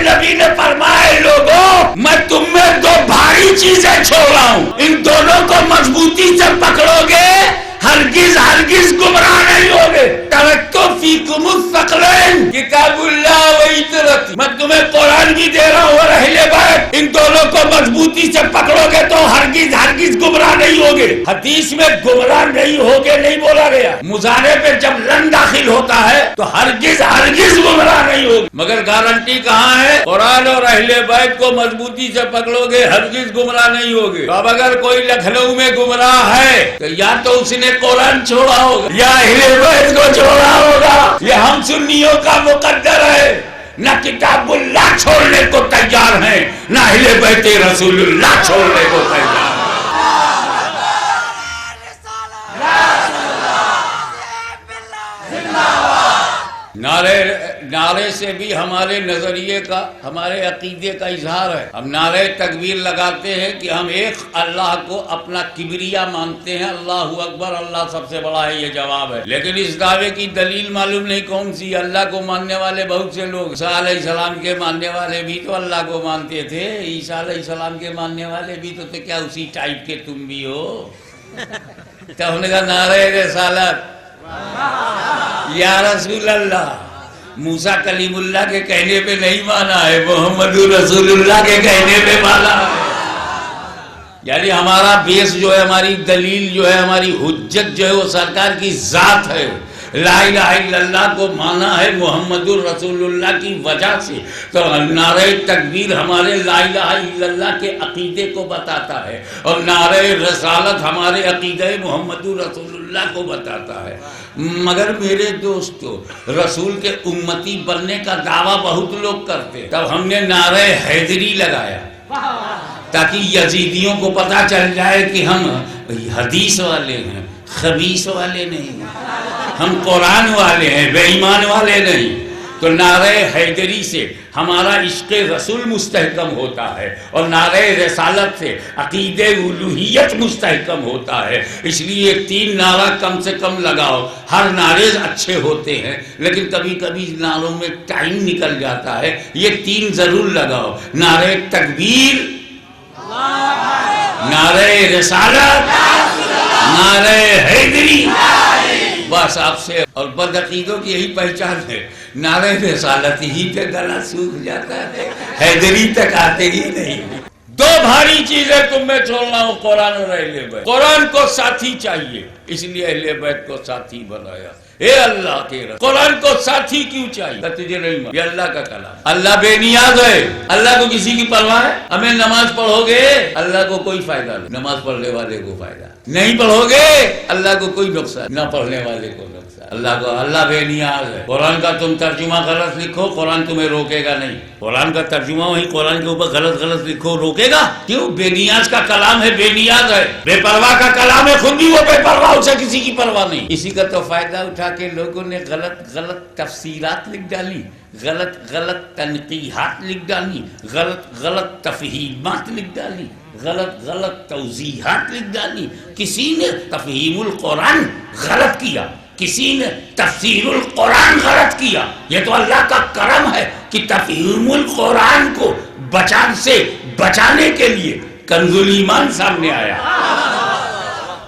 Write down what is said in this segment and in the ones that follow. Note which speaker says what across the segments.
Speaker 1: نبی نے فرمایا لوگوں میں تم میں دو بھاری چیزیں چھوڑ رہا ہوں، ان دونوں کو مضبوطی سے پکڑو گے ہرگز ہرگز گمراہ نہیں ہوگے۔ ترکتو فیکم الثقلین کتاب اللہ و اطاعت، میں تمہیں قرآن بھی دے رہا ہوں اور اہل بیت، ان دونوں کو مضبوطی سے پکڑو گے تو ہرگز ہرگز گمراہ نہیں ہوگے۔ حدیث میں گمراہ نہیں ہوگے نہیں بولا گیا، مضارع پہ جب لن داخل ہوتا ہے تو ہرگز ہرگز گمراہ نہیں ہوگے، مگر گارنٹی کہاں ہے؟ قرآن اور اہل بیت کو مضبوطی سے پکڑو گے ہرگز گمراہ نہیں ہوگے۔ اب اگر کوئی لکھنؤ میں گمراہ ہے تو یا تو اس نے قرآن چھوڑا ہوگا یا اہل بیت کو چھوڑا ہوگا، یہ ہم سنیوں کا مقدر ہے، نہ کتاب اللہ چھوڑنے کو تیار ہیں نہ اہل بیت رسول اللہ چھوڑنے کو تیار ہیں۔ نعرے سے بھی ہمارے نظریے کا ہمارے عقیدے کا اظہار ہے۔ ہم نعرے تکبیر لگاتے ہیں کہ ہم ایک اللہ کو اپنا کبریا مانتے ہیں، اللہ اکبر، اللہ سب سے بڑا ہے، یہ جواب ہے۔ لیکن اس دعوے کی دلیل معلوم نہیں کون سی۔ اللہ کو ماننے والے بہت سے لوگ، عیسیٰ علیہ السلام کے ماننے والے بھی تو اللہ کو مانتے تھے، عیسیٰ علیہ السلام کے ماننے والے بھی تو تھے، کیا اسی ٹائپ کے تم بھی ہو؟ تو ہم نے کہا نعرہ رسالت یا رسول اللہ، موسیٰ کلیم اللہ کے کہنے پہ نہیں مانا ہے، محمد رسول اللہ کے کہنے پہ مانا ہے۔ یعنی ہمارا بیس جو ہے، ہماری دلیل جو ہے، ہماری حجت جو ہے وہ سرکار کی ذات ہے۔ لا الہ الا اللہ کو مانا ہے محمد الرسول اللہ کی وجہ سے، تو نعرہ تکبیر ہمارے لا الہ الا اللہ کے عقیدے کو بتاتا ہے، اور نعرہ رسالت ہمارے عقیدہ محمد الرسول اللہ کو بتاتا ہے۔ مگر میرے دوستو، رسول کے امتی بننے کا دعویٰ بہت لوگ کرتے، تب ہم نے نعرہ حیدری لگایا تاکہ یزیدیوں کو پتا چل جائے کہ ہم حدیث والے ہیں، خبیث والے نہیں، ہم قرآن والے ہیں، بے ایمان والے نہیں۔ تو نعرہ حیدری سے ہمارا عشق رسول مستحکم ہوتا ہے، اور نعرہ رسالت سے عقیدہ الوہیت مستحکم ہوتا ہے۔ اس لیے 3 نعرہ کم سے کم لگاؤ۔ ہر نعرے اچھے ہوتے ہیں لیکن کبھی کبھی نعروں میں ٹائم نکل جاتا ہے، یہ 3 ضرور لگاؤ: نعرہ تکبیر، نعرہ رسالت، نعرہ حیدری۔ بس آپ سے اور بدعقیدوں کی یہی پہچان ہے، نعرہ رسالت ہی پہ گلا سوکھ جاتا ہے، حیدری تک آتے ہی نہیں۔ 2 بھاری چیزیں تم میں چھوڑنا ہوں، قرآن اور اہل بیت۔ قرآن کو ساتھی چاہیے، اس لیے اہل بیت کو ساتھی بنایا۔ اے اللہ کے رسول، قرآن کو ساتھی کیوں چاہیے؟ تجھے نہیں معلوم، یہ اللہ کا کلام، اللہ بے نیاز ہے، اللہ کو کسی کی پرواہ ہے؟ ہمیں نماز پڑھو گے اللہ کو کوئی فائدہ نہیں، نماز پڑھنے والے کو فائدہ نہیں، پڑھو گے اللہ کو کوئی نقصان، نہ پڑھنے والے کو نقصان۔ اللہ کو، اللہ بے نیاز ہے۔ قرآن کا تم ترجمہ غلط لکھو، قرآن تمہیں روکے گا نہیں۔ قرآن کا ترجمہ وہی قرآن کے اوپر غلط لکھو، روکے گا کیوں؟ بے نیاز کا کلام ہے، بے نیاز ہے، بے پرواہ کا کلام ہے، خود بھی وہ بے پرواہ، اسے کسی کی پرواہ نہیں۔ اسی کا تو فائدہ اٹھا کے لوگوں نے غلط تفسیرات لکھ ڈالی، غلط تنقیحات لکھ ڈالی، غلط تفہیمات لکھ ڈالی، غلط توضیحات لکھ ڈالی۔ کسی نے تفہیم القرآن غلط کیا، کسی نے تفسیر القرآن غلط کیا۔ یہ تو اللہ کا کرم ہے کہ تفہیم القرآن کو بچانے کے لیے کنز الایمان سامنے آیا،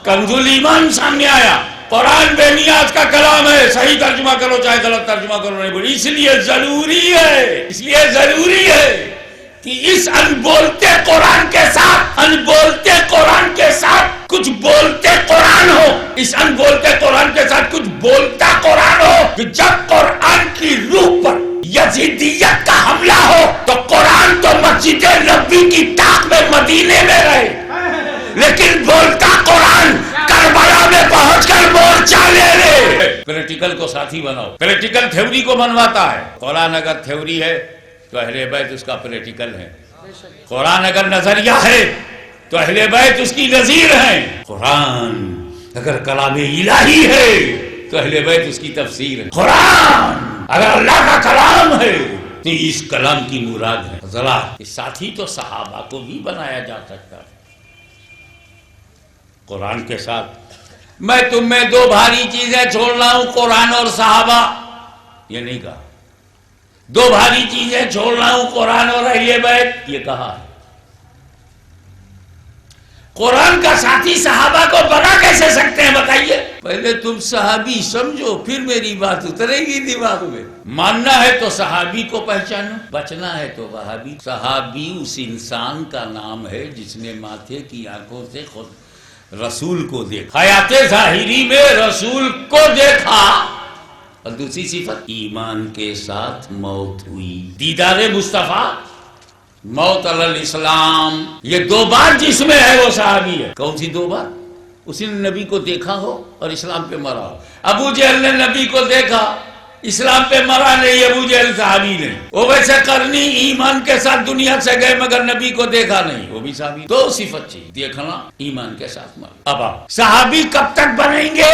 Speaker 1: کنز الایمان سامنے آیا۔ قرآن بے نیاز کا کلام ہے، صحیح ترجمہ کرو چاہے غلط ترجمہ کرو، نہیں بولی۔ اس لیے ضروری ہے کہ اس انبولتے قرآن کے ساتھ کچھ بولتے قرآن ہو، اس انبولتے قرآن کے ساتھ کچھ بولتا قرآن ہو، کہ جب قرآن کی روح پر یزیدیت کا حملہ ہو تو قرآن تو مسجد نبوی کی طاق میں مدینے میں رہے، لیکن بولتا قرآن کربلا میں پہنچ کر مورچہ لے لے۔ پریکٹیکل کو ساتھی بناؤ، پریکٹیکل تھیوری کو منواتا ہے۔ قرآن اگر تھیوری ہے تو اہل بیت اس کا پریکٹیکل ہے، قرآن اگر نظریہ ہے تو اہل بیت اس کی نظیر ہیں، قرآن اگر کلام الہی ہے تو اہل بیت اس کی تفسیر ہے، قرآن اگر اللہ کا کلام ہے تو اس کلام کی مراد ہے۔ ذرا ساتھی تو صحابہ کو بھی بنایا جا سکتا ہے قرآن کے ساتھ۔ میں تم میں 2 بھاری چیزیں چھوڑ رہا ہوں، قرآن اور صحابہ، یہ نہیں کہا، دو بھاری چیزیں چھوڑ رہا ہوں، قرآن اور اہل بیت، یہ کہا ہے؟ قرآن کا ساتھی صحابہ کو بنا کیسے سکتے ہیں بتائیے؟ پہلے تم صحابی سمجھو، پھر میری بات اترے گی دماغ میں۔ ماننا ہے تو صحابی کو پہچانو، بچنا ہے تو وہابی۔ صحابی اس انسان کا نام ہے جس نے ماتھے کی آنکھوں سے خود رسول کو دیکھا، حیات ظاہری میں رسول کو دیکھا۔ اور دوسری صفت، ایمان کے ساتھ موت ہوئی، دیدار مصطفیٰ، موت علی الاسلام، یہ دو بات جس میں ہے وہ صحابی ہے۔ کون سی دو بات؟ اسی نے نبی کو دیکھا ہو اور اسلام پہ مرا ہو۔ ابو جہل نے نبی کو دیکھا، اسلام پہ مرا نہیں، ابو جہل صحابی نہیں۔ وہ ویسے کرنی ایمان کے ساتھ دنیا سے گئے مگر نبی کو دیکھا نہیں، وہ بھی صحابی۔ دو صفت چاہیے، دیکھنا، ایمان کے ساتھ مرا۔ اب آپ صحابی کب تک بنیں گے؟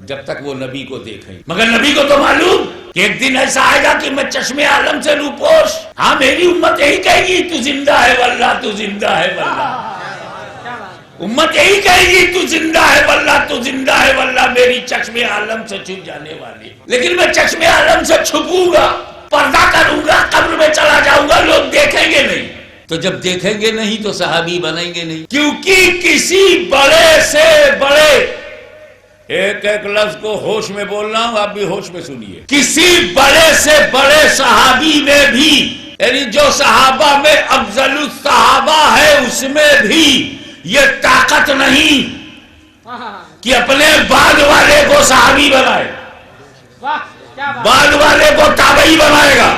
Speaker 1: جب تک وہ نبی کو دیکھیں۔ مگر نبی کو تو معلوم کہ ایک دن ایسا آئے گا کہ میں چشمے عالم سے روپوش، ہاں میری امت یہی کہے گی تو زندہ ہے واللہ، تو زندہ ہے واللہ۔ امت یہی کہے گی تو زندہ ہے واللہ، تو زندہ ہے واللہ، میری چشمے عالم سے چھپ جانے والی۔ لیکن میں چشمے عالم سے چھپوں گا، پردہ کروں گا، قبر میں چلا جاؤں گا، لوگ دیکھیں گے نہیں۔ تو جب دیکھیں گے نہیں تو صحابی بنیں گے نہیں، کیونکہ کسی بڑے سے بڑے، ایک ایک لفظ کو ہوش میں بول رہا ہوں، آپ بھی ہوش میں سنیے، کسی بڑے سے بڑے صحابی میں بھی، یعنی جو صحابہ میں افضل الصحابہ ہے اس میں بھی یہ طاقت نہیں کہ اپنے بعد والے کو صحابی بنائے، بعد والے کو تابعی بنائے گا۔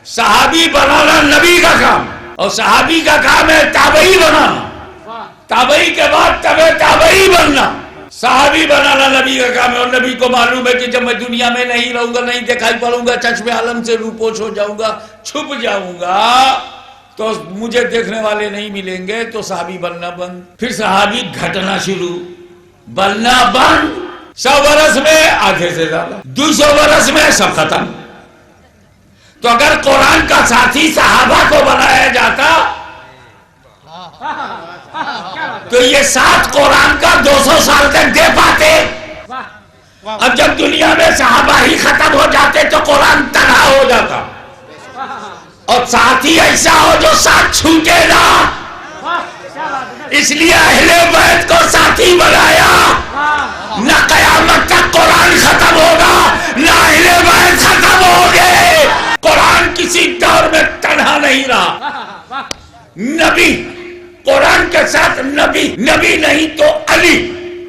Speaker 1: صحابی بنانا نبی کا کام، اور صحابی کا کام ہے تابعی بنانا، تابعی کے بعد تابعی بننا۔ صحابی بنانا نبی کا کام ہے، اور نبی کو معلوم ہے کہ جب میں دنیا میں نہیں رہوں گا، نہیں دکھائی پڑوں گا، چشم عالم سے روپوش ہو جاؤں گا، چھپ جاؤں گا، تو مجھے دیکھنے والے نہیں ملیں گے، تو صحابی بننا بند۔ پھر صحابی گھٹنا شروع، بننا بند۔ 100 برس میں آدھے سے زیادہ، 200 برس میں سب ختم۔ تو اگر قرآن کا ساتھی صحابہ کو بنایا جاتا تو یہ ساتھ قرآن کا 200 سال تک دے پاتے۔ اب جب دنیا میں صحابہ ہی ختم ہو جاتے تو قرآن تنہا ہو جاتا، اور ساتھی ایسا ہو جو ساتھ چھوٹے نہ، اس لیے اہل بیت کو ساتھی بنایا۔ نہ قیامت تک قرآن ختم ہوگا، نہ اہل بیت ختم ہوگے۔ قرآن کسی دور میں تنہا نہیں رہا۔ نبی قرآن کے ساتھ نبی، نبی نہیں تو علی،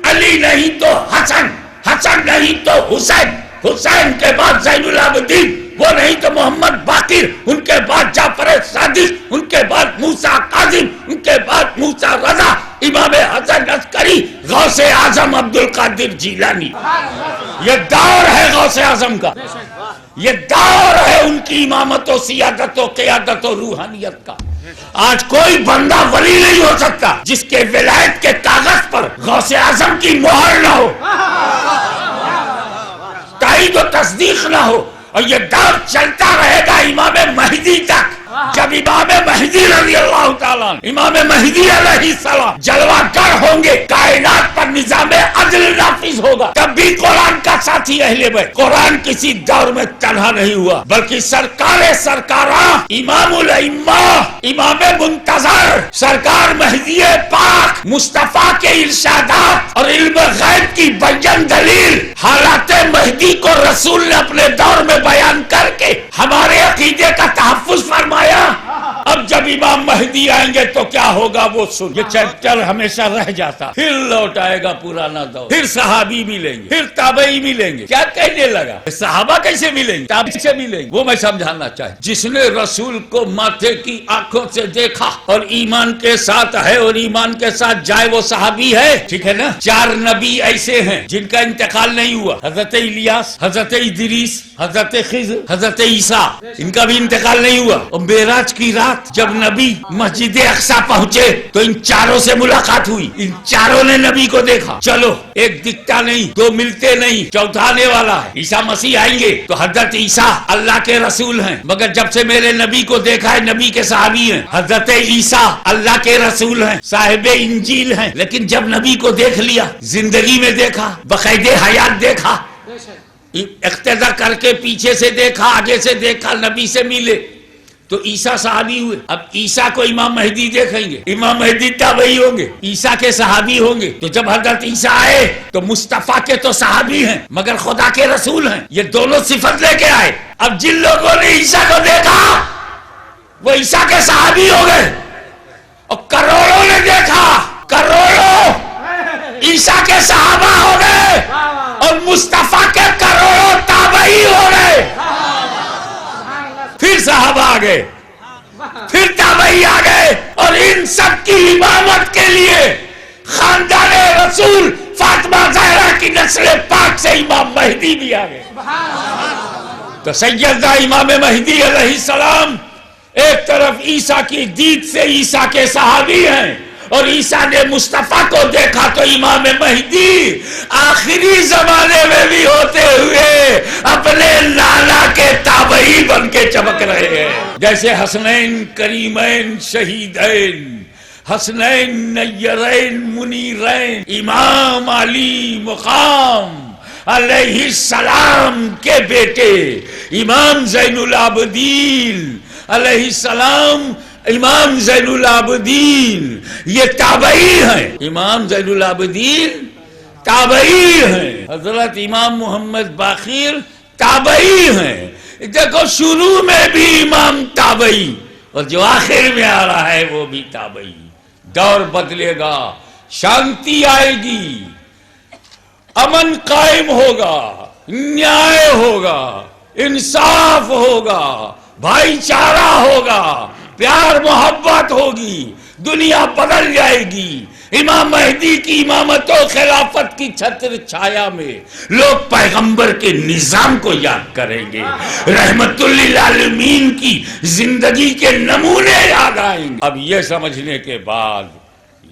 Speaker 1: علی نہیں تو حسن، حسن نہیں تو حسین، حسین کے بعد زین العابدین، وہ نہیں تو محمد باقر، ان کے بعد جعفر صادق، ان کے بعد موسیٰ کاظم، ان کے بعد موسیٰ رضا، امام حسن عسکری، غوث اعظم عبد القادر جیلانی۔ یہ دور ہے غوث اعظم کا، یہ دور ہے ان کی امامت و سیادت و قیادت و روحانیت کا۔ آج کوئی بندہ ولی نہیں ہو سکتا جس کے ولایت کے کاغذ پر غوث اعظم کی مہر نہ ہو، تائید و تصدیق نہ ہو۔ اور یہ دور چلتا رہے گا امام مہدی تک۔ جب امام مہدی رضی اللہ تعالیٰ، امام مہدی علیہ السلام جلوہ گر ہوں گے، کائنات پر نظام عدل نافذ ہوگا، تب بھی قرآن کا ساتھی اہل بیت۔ قرآن کسی دور میں تنہا نہیں ہوا، بلکہ سرکار سرکاراں، امام الائمہ، امام منتظر، سرکار مہدی پاک، مصطفیٰ کے ارشادات اور علم غیب کی بیان دلیل، حالات مہدی کو رسول نے اپنے دور میں بیان کر کے ہمارے عقیدے کا تحفظ فرمایا۔ اب جب امام مہدی آئیں گے تو کیا ہوگا وہ سن۔ یہ چیپٹر ہمیشہ رہ جاتا، پھر لوٹ آئے گا پرانا دور، پھر صحابی ملیں گے، پھر تابعی ملیں گے۔ کیا کہنے لگا؟ صحابہ کیسے ملیں گے، تابعی سے ملیں گے؟ وہ میں سمجھانا چاہتا، جس نے رسول کو ماتھے کی آنکھوں سے دیکھا اور ایمان کے ساتھ ہے اور ایمان کے ساتھ جائے وہ صحابی ہے، ٹھیک ہے نا؟ 4 نبی ایسے ہیں جن کا انتقال نہیں ہوا، حضرت الیاس، حضرت ادریس، حضرت خضر، حضرت عیسیٰ، ان کا بھی انتقال نہیں ہوا۔ اور معراج کی رات جب نبی مسجد اقصی پہنچے تو ان 4 سے ملاقات ہوئی، ان 4 نے نبی کو دیکھا۔ چلو ایک دکھتا نہیں، 2 ملتے نہیں، چوتھا آنے والا ہے، عیسیٰ مسیح آئیں گے۔ تو حضرت عیسیٰ اللہ کے رسول ہیں، مگر جب سے میرے نبی کو دیکھا ہے نبی کے صحابی ہیں۔ حضرت عیسیٰ اللہ کے رسول ہیں، صاحب انجیل ہیں، لیکن جب نبی کو دیکھ لیا، زندگی میں دیکھا، بقید حیات دیکھا، اقتدا کر کے پیچھے سے دیکھا آگے سے دیکھا نبی سے ملے تو عیسیٰ صحابی ہوئے. اب عیسیٰ کو امام مہدی دیکھیں گے, امام مہدی تابعی ہوں گے, عیسیٰ کے صحابی ہوں گے. تو جب حضرت عیسیٰ آئے تو مصطفیٰ کے تو صحابی ہیں مگر خدا کے رسول ہیں, یہ دونوں صفت لے کے آئے. اب جن لوگوں نے عیسیٰ کو دیکھا وہ عیسیٰ کے صحابی ہو گئے, اور کروڑوں نے دیکھا, کروڑوں عیسیٰ کے صحابہ ہو گئے, اور مصطفیٰ کے کروڑوں تابعی ہو گئے. پھر صحابہ آ گئے, پھر تابعی آ گئے, اور ان سب کی امامت کے لیے خاندان رسول فاطمہ زہرا کی نسل پاک سے امام مہدی بھی آ گئے. تو سیدنا امام مہدی علیہ السلام ایک طرف عیسیٰ کی دید سے عیسیٰ کے صحابی ہیں, اور عیسیٰ نے مصطفیٰ کو دیکھا تو امام مہدی آخری زمانے میں بھی ہوتے ہوئے اپنے نانا کے تابعی بن کے چمک رہے ہیں. جیسے حسنین کریمین شہیدین, حسنین نیرین منیرین, امام علی مقام علیہ السلام کے بیٹے امام زین العابدین علیہ السلام, امام زین العابدین یہ تابعی ہیں. امام زین العابدین تابعی ہیں, حضرت امام محمد باقر تابعی ہیں. دیکھو شروع میں بھی امام تابعی, اور جو آخر میں آ رہا ہے وہ بھی تابعی. دور بدلے گا, شانتی آئے گی, امن قائم ہوگا, نیائے ہوگا, انصاف ہوگا, بھائی چارہ ہوگا, پیار محبت ہوگی, دنیا بدل جائے گی. امام مہدی کی امامت و خلافت کی چھتر چھایا میں لوگ پیغمبر کے نظام کو یاد کریں گے, رحمت للعالمین کی زندگی کے نمونے یاد آئیں گے. اب یہ سمجھنے کے بعد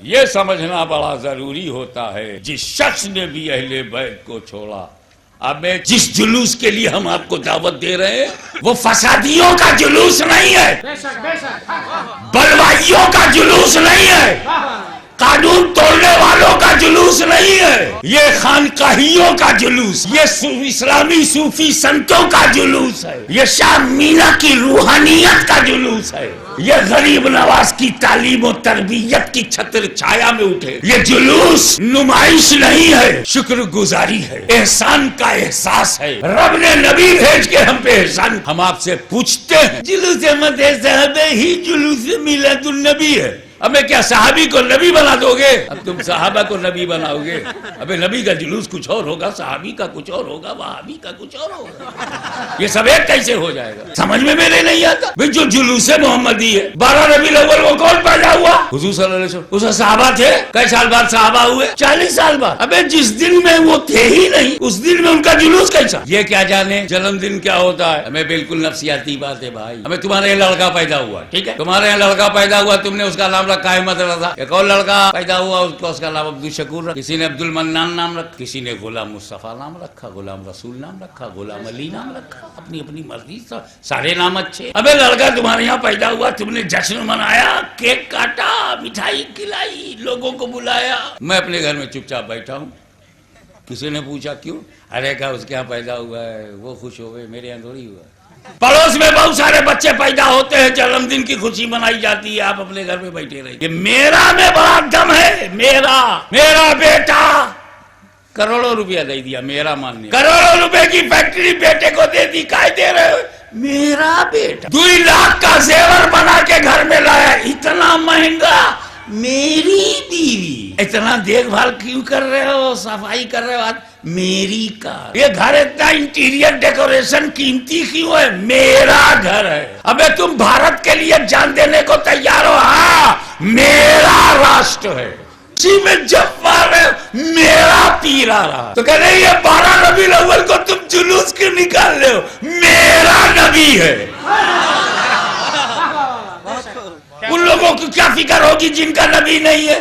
Speaker 1: یہ سمجھنا بڑا ضروری ہوتا ہے جس شخص نے بھی اہل بیت کو چھوڑا. اب میں جس جلوس کے لیے ہم آپ کو دعوت دے رہے ہیں وہ فسادیوں کا جلوس نہیں ہے, بلوائیوں کا جلوس نہیں ہے, قانون توڑنے والوں کا جلوس نہیں ہے, یہ خانقاہیوں کا جلوس, یہ اسلامی صوفی سنتوں کا جلوس ہے, یہ شاہ مینا کی روحانیت کا جلوس ہے, یہ غریب نواز کی تعلیم و تربیت کی چھتر چھایا میں اٹھے. یہ جلوس نمائش نہیں ہے, شکر گزاری ہے, احسان کا احساس ہے. رب نے نبی بھیج کے ہم پہ احسان. ہم آپ سے پوچھتے ہیں جلوس مدح صحابہ ہی جلوس میلاد النبی ہے, اب میں کیا صحابی کو نبی بنا دو گے؟ اب تم صحابہ کو نبی بناؤ گے. ابے نبی کا جلوس کچھ اور ہوگا, صحابی کا کچھ اور ہوگا, وہابی کا کچھ اور ہوگا. یہ سب ایک کیسے ہو جائے گا؟ سمجھ میں میرے نہیں آتا. بھئی جو جلوس محمدی ہے 12 ربیع الاول وہ کون پیدا ہوا؟ حضور صلی اللہ علیہ وسلم. اس صحابہ تھے, کئی سال بعد صحابہ ہوئے؟ 40 سال بعد. ابے جس دن میں وہ تھے ہی نہیں اس دن میں ان کا جلوس کیسا؟ یہ کیا جانے جنم دن کیا ہوتا ہے. ہمیں بالکل نفسیاتی بات ہے بھائی. ہمیں تمہارے یہاں لڑکا پیدا ہوا, ٹھیک ہے, تمہارے یہاں لڑکا پیدا ہوا, تم نے اس کا نام رکھا احمد رضا. ایک اور لڑکا پیدا ہوا, اس کا نام عبدالشکور رکھا, کسی نے عبد المنان نام رکھا, کسی نے غلام مصطفیٰ نام رکھا, غلام رسول نام رکھا, غلام علی نام رکھا, اپنی اپنی مرضی سے سارے نام اچھے. ابے لڑکا تمہارے یہاں پیدا ہوا, تم نے جشن منایا, کیک کاٹا, مٹھائی کھلائی, لوگوں کو بلایا. میں اپنے گھر میں چپ چاپ بیٹھا ہوں. کسی نے پوچھا کیوں؟ ارے کہا اس کے یہاں پیدا ہوا ہے, وہ خوش ہو گئے, میرے یہاں تھوڑی ہوا. پڑوس میں بہت سارے بچے پیدا ہوتے ہیں, جنم دن کی خوشی منائی جاتی ہے, آپ اپنے گھر میں بیٹھے رہیے. میرا میں بڑا دم ہے, میرا بیٹا کروڑوں روپیہ دے دیا, میرا ماننے, کروڑوں روپے کی فیکٹری بیٹے کو دے دی, کائے دے رہے ہو؟ میرا بیٹا 2 لاکھ کا زیور بنا کے گھر میں لایا, اتنا مہنگا, میری بیوی. اتنا دیکھ بھال کیوں کر رہے ہو, صفائی کر رہے ہو, میری کار. یہ گھر اتنا انٹیریئر ڈیکوریشن قیمتی کیوں ہے؟ میرا گھر ہے. ابے تم بھارت کے لیے جان دینے کو تیار ہو؟ ہاں, میرا راشٹر ہے, اسی میں جب مارے میرا پیر آ رہا. تو کہہ رہے یہ 12 ربیع الاول کو تم جلوس کیوں نکال رہے ہو؟ میرا نبی ہے. ان لوگوں کو کیا فکر ہوگی جن کا نبی نہیں ہے؟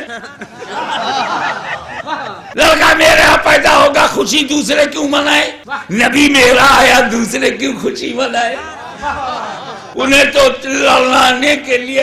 Speaker 1: لڑکا میرے یہاں پیدا ہوگا, خوشی دوسرے کیوں منائے؟ نبی میرا آیا, دوسرے کیوں خوشی منائے؟ انہیں تو لڑنے کے لیے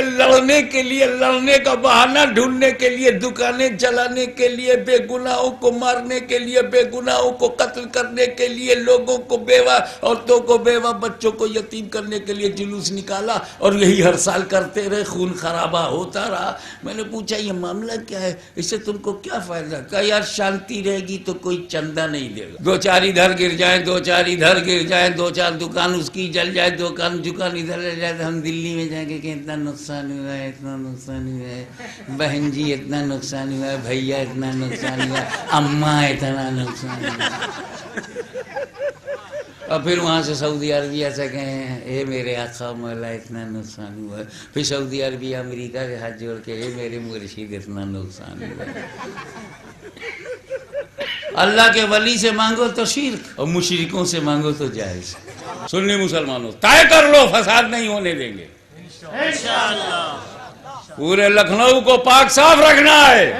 Speaker 1: لڑنے کا بہانہ ڈھونڈنے کے لیے، دکانیں جلانے کے لیے، بے گناہوں کو مارنے کے لیے، بے گناہوں کو قتل کرنے کے لیے، لوگوں کو بیوہ عورتوں کو بیوہ بچوں کو یتیم کرنے کے لیے جلوس نکالا، اور یہی ہر سال کرتے رہے، خون خرابہ ہوتا رہا۔ میں نے پوچھا یہ معاملہ کیا ہے، اس سے تم کو کیا فائدہ؟ کہا یار شانتی رہے گی تو کوئی چندہ نہیں دے گا، دو چار ادھر گر جائیں، دو چار ادھر گر جائیں، دو چار دکان اس کی جل جائے، دکان ادھر لے جائے، ہم دلی میں جا کے کہ اتنا نقصان ہوا ہے، اتنا نقصان ہوا ہے، بہن جی اتنا نقصان ہوا ہے، بھیا اتنا نقصان ہوا ہے، اماں اتنا نقصان ہوا ہے، اور پھر وہاں سے سعودی عربیہ سے کہیں اے میرے آقا مولا اتنا نقصان ہوا ہے، پھر سعودی عربیہ امریکہ کے ہاتھ جوڑ کے اے میرے مرشد اتنا نقصان ہوا ہے۔ اللہ کے ولی سے مانگو تو شرک، اور مشرکوں سے مانگو تو جائز۔ سنی مسلمانوں طے کر لو فساد نہیں ہونے دیں گے، پورے لکھنؤ کو پاک صاف رکھنا ہے،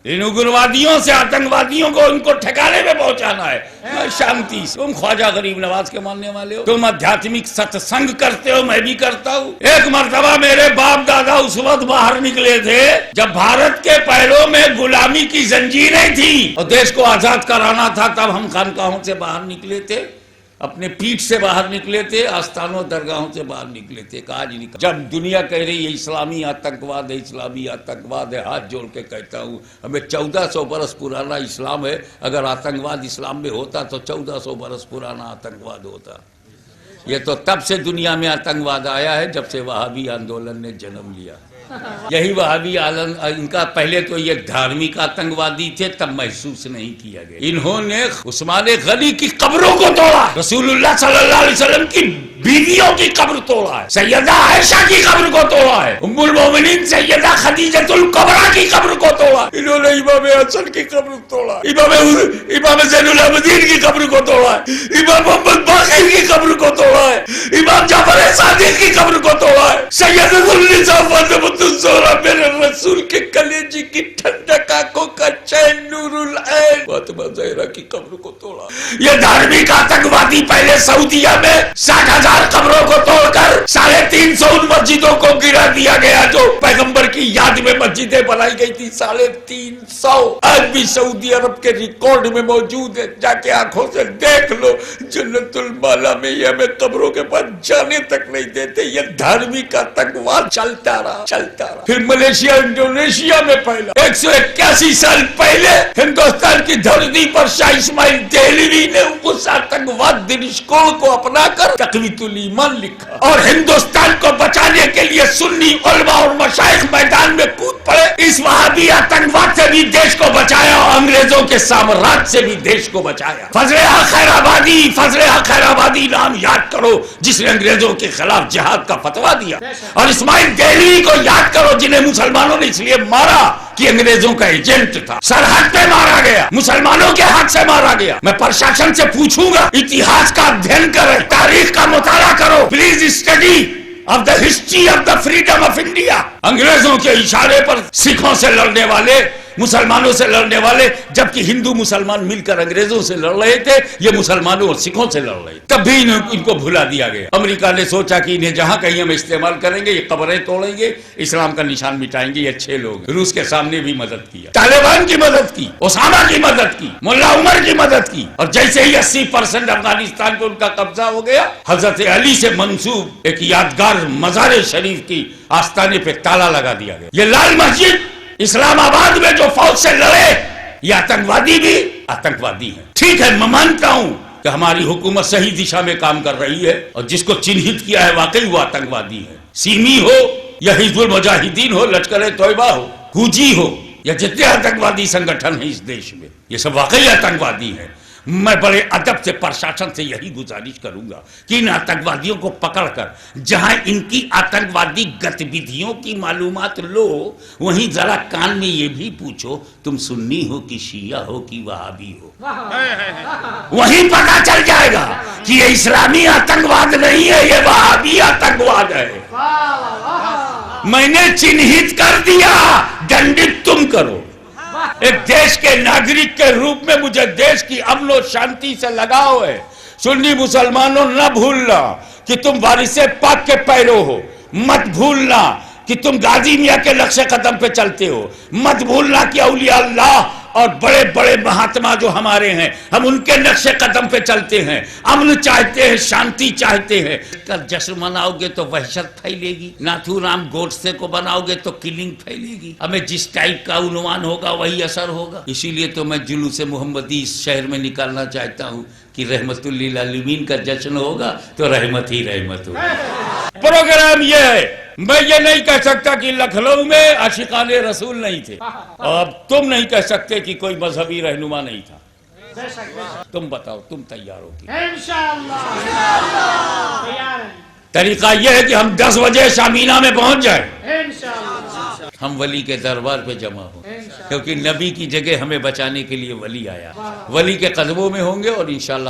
Speaker 1: ان اگروادیوں سے آتنکوادیوں کو ان کو ٹھکانے میں پہنچانا ہے شانتی سے۔ تم خواجہ غریب نواز کے ماننے والے ہو، تم آدھیاتمک ست سنگ کرتے ہو، میں بھی کرتا ہوں۔ ایک مرتبہ میرے باپ دادا اس وقت باہر نکلے تھے جب بھارت کے پیروں میں غلامی کی زنجیریں تھیں اور دیش کو آزاد کرانا تھا، تب ہم خانقاہوں سے باہر نکلے تھے، اپنے پیٹ سے باہر نکلے تھے، آستانوں درگاہوں سے باہر نکلے تھے۔ آج نکل جب دنیا کہہ رہی ہے اسلامی آتنکواد ہے، اسلامی آتنکواد ہے، ہاتھ جوڑ کے کہتا ہوں ہمیں 1400 برس پرانا اسلام ہے، اگر آتنکواد اسلام میں ہوتا تو 1400 برس پرانا آتنکواد ہوتا۔ یہ تو تب سے دنیا میں آتنکواد آیا ہے جب سے وہابی آندولن نے جنم لیا۔ یہی وہابی ان کا پہلے تو یہ دھارمک آتنکوادی تھے، تب محسوس نہیں کیا گیا۔ انہوں نے عثمان غنی کی قبروں کو توڑا، رسول اللہ صلی اللہ علیہ وسلم کی بیویوں کی قبر توڑا ہے، سیدہ عائشہ کی قبر کو توڑا ہے، ام المومنین سیدہ خدیجۃ الکبریٰ کی قبر کو توڑا، انہوں نے امام حسن کی قبر توڑا، امام زین العابدین کی قبر کو توڑا ہے، امام محمد باقر کی قبر کو توڑا ہے، امام جعفر صادق کی قبر کو توڑا ہے، سیدۃ النساء فاطمہ الزہرا میرے رسول کے کلیجے کی ٹھنڈک آنکھوں کا چین نور العین فاطمہ زہرا کی قبر کو توڑا۔ یہ دھارمک آتنکوادی پہلے سعودیہ میں 60,000 قبروں کو توڑ کر 350 مسجدوں کو گرا دیا گیا، جو پیغمبر کی یاد میں مسجدیں بنائی گئی تھی 350، آج بھی سعودی عرب کے ریکارڈ میں موجود ہے، جا کے آنکھوں سے دیکھ لو۔ جنت المالا میں یہ ہمیں قبروں کے پاس جانے تک نہیں دیتے۔ یہ دھارمک آتنکواد چلتا رہا۔ پھر ملیشیا انڈونیشیا میں پہلا 181 سال پہلے ہندوستان کی دھرتی پر شاہ اسماعیل دہلوی نے اس آتنکواد درشکوڑ کو اپنا کر تقویۃ الایمان لکھا، اور ہندوستان کو بچانے کے لیے سنی علماء اور مشائخ میدان میں کود پڑے۔ اس وہابی آتنکواد سے بھی دیش کو بچایا اور انگریزوں کے سامراج سے بھی دیش کو بچایا۔ فضل حق خیر آبادی نام یاد کرو جس نے انگریزوں کے خلاف جہاد کا فتویٰ دیا، اور اسماعیل دہلوی کو یاد کرو جنہیں مسلمانوں نے اس لیے مارا کہ انگریزوں کا ایجنٹ تھا، سرحد پہ مارا گیا، مسلمانوں کے ہاتھ سے مارا گیا۔ میں پرشاسن سے پوچھوں گا اتہاس کا ادھین کرے، تاریخ کا مطالعہ کرو، please study of the history of the freedom of India. انگریزوں کے اشارے پر سکھوں سے لڑنے والے، مسلمانوں سے لڑنے والے، جبکہ ہندو مسلمان مل کر انگریزوں سے لڑ رہے تھے، یہ مسلمانوں اور سکھوں سے لڑ رہے تھے، تب بھی ان کو بھلا دیا گیا۔ امریکہ نے سوچا کہ انہیں جہاں کہیں ہم استعمال کریں گے، یہ قبریں توڑیں گے، اسلام کا نشان مٹائیں گے، یہ اچھے لوگ ہیں۔ روس کے سامنے بھی مدد کیا، طالبان کی مدد کی، اسامہ کی مدد کی، ملا عمر کی مدد کی، اور جیسے ہی 80% افغانستان پہ ان کا قبضہ ہو گیا، حضرت علی سے منسوب ایک یادگار مزار شریف کی آستانے پہ تالا لگا دیا گیا۔ یہ لال مسجد اسلام آباد میں جو فوج سے لڑے، یہ آتنکوادی بھی آتنکوادی ہیں۔ ٹھیک ہے، میں مانتا ہوں کہ ہماری حکومت صحیح دشا میں کام کر رہی ہے، اور جس کو چنہت کیا ہے واقعی وہ آتنکوادی ہے۔ سیمی ہو یا حزب المجاہدین ہو، لشکر طیبہ ہو، کوجی ہو، یا جتنے آتنکوادی سنگٹھن ہیں اس دیش میں، یہ سب واقعی آتنکوادی ہیں۔ میں بڑے ادب سے پرشاسن سے یہی گزارش کروں گا کہ ان آتنکوادیوں کو پکڑ کر جہاں ان کی آتنکوادی گتیویدھیوں کی معلومات لو، وہیں ذرا کان میں یہ بھی پوچھو تم سنی ہو کہ شیعہ ہو کہ وہابی ہو، وہیں پتہ چل جائے گا کہ یہ اسلامی آتنکواد نہیں ہے، یہ وہابی آتنکواد ہے۔ میں نے چنہت کر دیا، دنڈت تم کرو۔ ایک دیش کے ناگرک کے روپ میں مجھے دیش کی امن و شانتی سے لگاؤ ہے۔ سنی مسلمانوں نہ بھولنا کہ تم وارث پاک کے پیرو ہو، مت بھولنا کہ تم غازی میاں کے نقش قدم پہ چلتے ہو، مت بھولنا کہ اولیاء اللہ اور بڑے بڑے مہاتما جو ہمارے ہیں ہم ان کے نقش قدم پہ چلتے ہیں، امن چاہتے ہیں، شانتی چاہتے ہیں۔ کل جشن مناؤ گے تو وحشت پھیلے گی، ناتھو رام گوڈسے کو بناؤ گے تو کلنگ پھیلے گی، ہمیں جس ٹائپ کا عنوان ہوگا وہی اثر ہوگا۔ اسی لیے تو میں جلوس محمدی اس شہر میں نکالنا چاہتا ہوں کہ رحمت للعالمین کا جشن ہوگا تو رحمت ہی رحمت ہوگا۔ پروگرام یہ ہے، میں یہ نہیں کہہ سکتا کہ لکھنؤ میں عاشقان رسول نہیں تھے، اور تم نہیں کہہ سکتے کہ کوئی مذہبی رہنما نہیں تھا۔ تم بتاؤ، تم تیار ہو؟ طریقہ یہ ہے کہ ہم 10 بجے شامینہ میں پہنچ جائیں، ہم ولی کے دربار پہ جمع ہوں، کیونکہ نبی کی جگہ ہمیں بچانے کے لیے ولی آیا، ولی کے قدموں میں ہوں گے اور انشاءاللہ